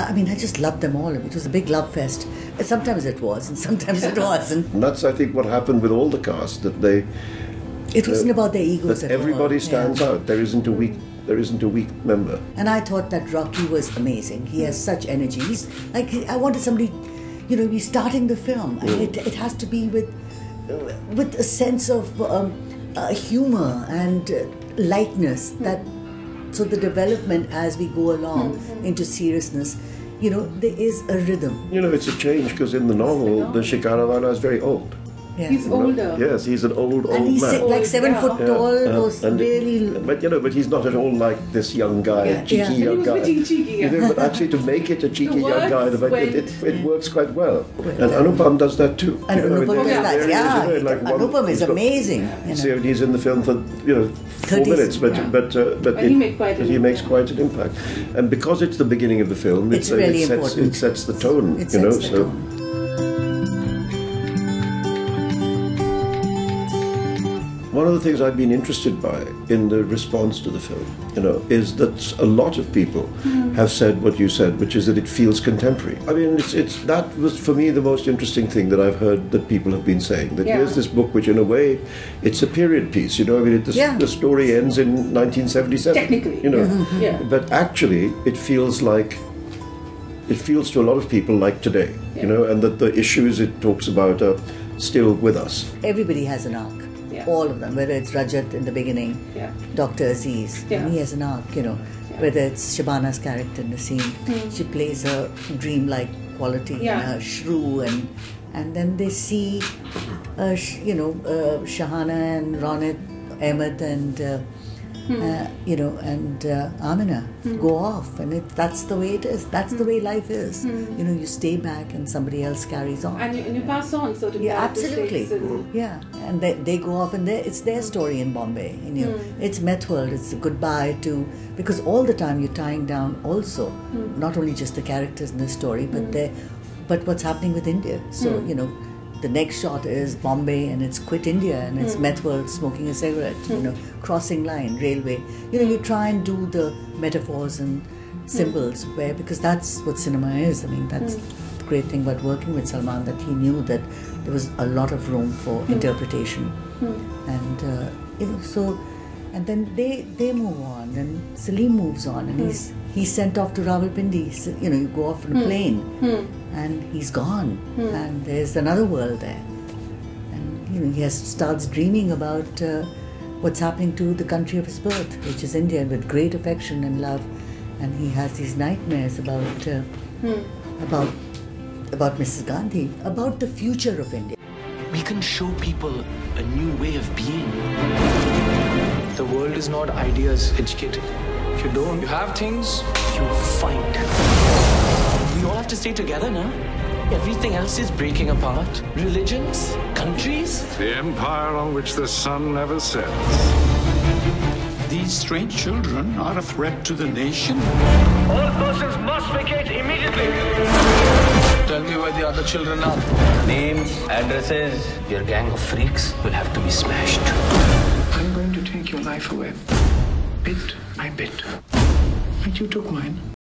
I mean, I just loved them all. It was a big love fest. Sometimes it was, and sometimes it wasn't. And that's, I think, what happened with all the cast, that they... It wasn't about their egos that at all. everybody stands out. There isn't a weak member. And I thought that Rocky was amazing. He has such energy. He's like, I wanted somebody, he's starting the film. And it has to be with a sense of humor and lightness. So the development as we go along into seriousness, there is a rhythm. It's a change, because in the novel, the Shikarawala is very old. Yeah. He's older. Yes, he's an old and he's man. like 7 foot tall. Was really. But he's not at all like this young guy, cheeky young guy. Cheeky, But actually, to make it a cheeky young guy, it works quite well. And Anupam does that too. And Anupam does that. Yeah, Anupam is amazing. So he's in the film for 4 minutes, but he makes quite an impact. And because it's the beginning of the film, it's really important. It sets the tone. It sets the tone. One of the things I've been interested by in the response to the film, is that a lot of people have said what you said, which is that it feels contemporary. I mean, that was for me the most interesting thing that I've heard that people have been saying. That here's this book, which in a way, it's a period piece. The story ends in 1977. Technically, but actually, it feels to a lot of people like today. And that the issues it talks about are still with us. Everybody has an arc. All of them, whether it's Rajat in the beginning, Dr. Aziz, he has an arc, whether it's Shabana's character in the scene, she plays a dreamlike quality in her shrew, and then they see, Shahana and Ronit, Ahmed and Amina go off, and that's the way it is. That's the way life is. You stay back and somebody else carries on. And you pass on certain absolutely. And they go off, and it's their story in Bombay. It's Meth World. It's a goodbye to, because all the time you're tying down also not only just the characters in the story, but what's happening with India. So the next shot is Bombay, and it's Quit India, and it's Meth World smoking a cigarette, crossing line, railway. You try and do the metaphors and symbols because that's what cinema is. I mean, that's the great thing about working with Salman, that he knew that there was a lot of room for interpretation. And, and then they move on, and Salim moves on, and he's sent off to Rawalpindi. So, you go off on a plane, and he's gone, and there's another world there. And he starts dreaming about what's happening to the country of his birth, which is India, with great affection and love. And he has these nightmares about Mrs. Gandhi, about the future of India. We can show people a new way of being. The world is not ideas educated. If you don't, you have things, you find. We all have to stay together now. Everything else is breaking apart. Religions, countries. The empire on which the sun never sets. These strange children are a threat to the nation. All persons must vacate immediately. Tell me where the other children are. Names, addresses. Your gang of freaks will have to be smashed. I'm going to take your life away, bit by bit. And you took mine.